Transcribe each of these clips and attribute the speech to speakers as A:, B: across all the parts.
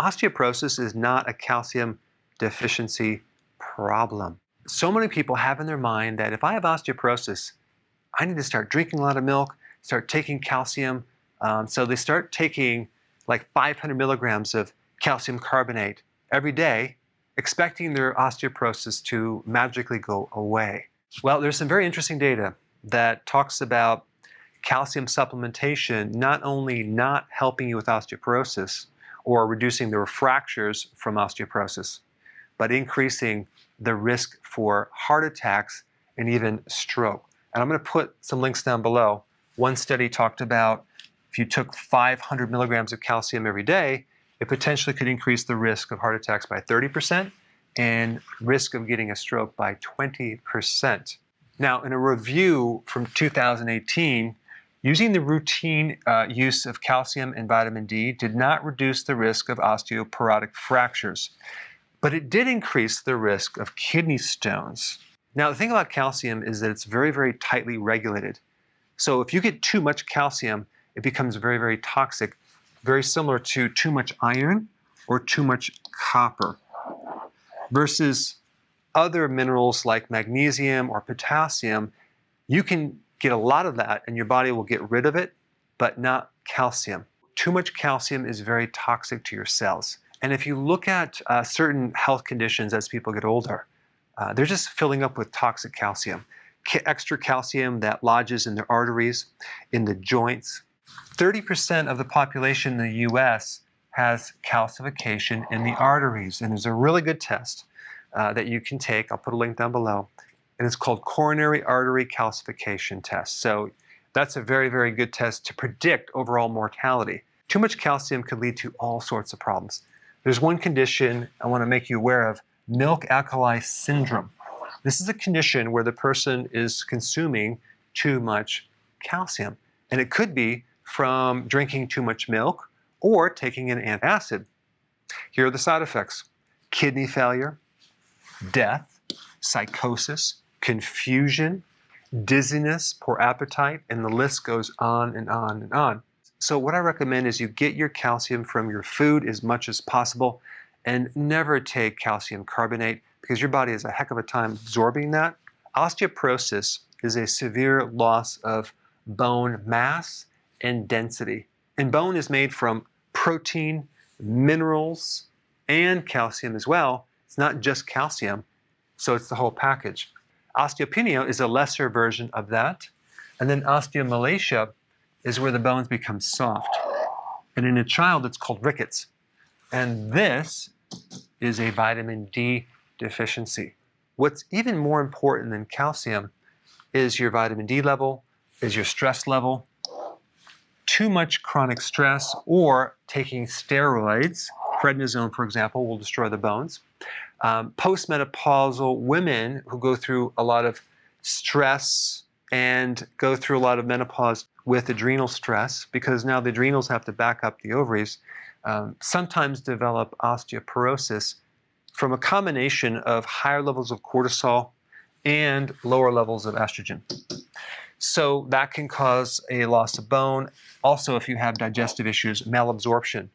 A: Osteoporosis is not a calcium deficiency problem. So many people have in their mind that if I have osteoporosis, I need to start drinking a lot of milk, start taking calcium. So they start taking like 500 milligrams of calcium carbonate every day, expecting their osteoporosis to magically go away. Well, there's some very interesting data that talks about calcium supplementation not only not helping you with osteoporosis or reducing the fractures from osteoporosis, but increasing the risk for heart attacks and even stroke. And I'm going to put some links down below. One study talked about if you took 500 milligrams of calcium every day, it potentially could increase the risk of heart attacks by 30% and risk of getting a stroke by 20%. Now, in a review from 2018, using the routine use of calcium and vitamin D did not reduce the risk of osteoporotic fractures, but it did increase the risk of kidney stones. Now, the thing about calcium is that it's very, very tightly regulated. So if you get too much calcium, it becomes very, very toxic, very similar to too much iron or too much copper. Versus other minerals like magnesium or potassium, you can get a lot of that and your body will get rid of it, but not calcium. Too much calcium is very toxic to your cells. And if you look at certain health conditions as people get older, they're just filling up with toxic calcium. Extra calcium that lodges in their arteries, in the joints. 30% of the population in the US has calcification in the arteries. And there's a really good test that you can take. I'll put a link down below. And it's called coronary artery calcification test. So that's a very, very good test to predict overall mortality. Too much calcium could lead to all sorts of problems. There's one condition I want to make you aware of, Milk-Alkali Syndrome. This is a condition where the person is consuming too much calcium. And it could be from drinking too much milk or taking an antacid. Here are the side effects: kidney failure, death, psychosis, confusion, dizziness, poor appetite, and the list goes on and on and on. So what I recommend is you get your calcium from your food as much as possible and never take calcium carbonate because your body has a heck of a time absorbing that. Osteoporosis is a severe loss of bone mass and density. And bone is made from protein, minerals, and calcium as well. It's not just calcium, so it's the whole package. Osteopenia is a lesser version of that. And then osteomalacia is where the bones become soft. And in a child, it's called rickets. And this is a vitamin D deficiency. What's even more important than calcium is your vitamin D level, is your stress level. Too much chronic stress or taking steroids, prednisone, for example, will destroy the bones. Postmenopausal women who go through a lot of stress and go through a lot of menopause with adrenal stress, because now the adrenals have to back up the ovaries, sometimes develop osteoporosis from a combination of higher levels of cortisol and lower levels of estrogen. So that can cause a loss of bone. Also, if you have digestive issues, malabsorption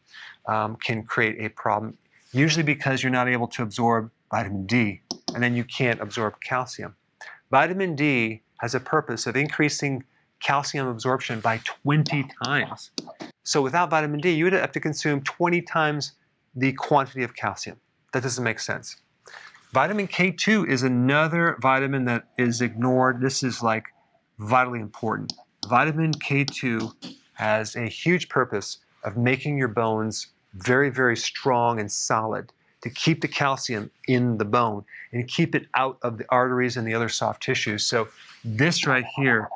A: can create a problem, usually because you're not able to absorb vitamin D, and then you can't absorb calcium. Vitamin D has a purpose of increasing calcium absorption by 20 times. So without vitamin D, you would have to consume 20 times the quantity of calcium. That doesn't make sense. Vitamin K2 is another vitamin that is ignored. This is like vitally important. Vitamin K2 has a huge purpose of making your bones very, very strong and solid, to keep the calcium in the bone and keep it out of the arteries and the other soft tissues. So this right here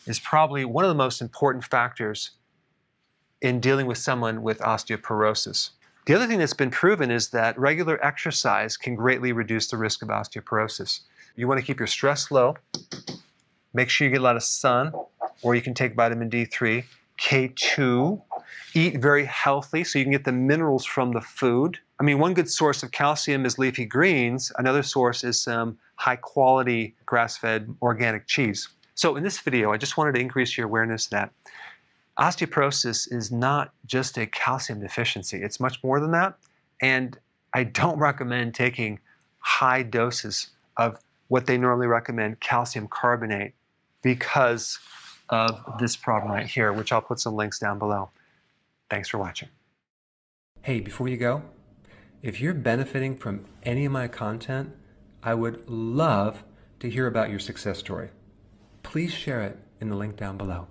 A: is probably one of the most important factors in dealing with someone with osteoporosis. The other thing that's been proven is that regular exercise can greatly reduce the risk of osteoporosis. You want to keep your stress low, make sure you get a lot of sun, or you can take vitamin D3, K2, eat very healthy so you can get the minerals from the food. I mean, one good source of calcium is leafy greens. Another source is some high-quality grass-fed organic cheese. So in this video, I just wanted to increase your awareness that osteoporosis is not just a calcium deficiency. It's much more than that. And I don't recommend taking high doses of what they normally recommend, calcium carbonate, because of this problem right here, which I'll put some links down below. Thanks for watching. Hey, before you go, if you're benefiting from any of my content, I would love to hear about your success story. Please share it in the link down below.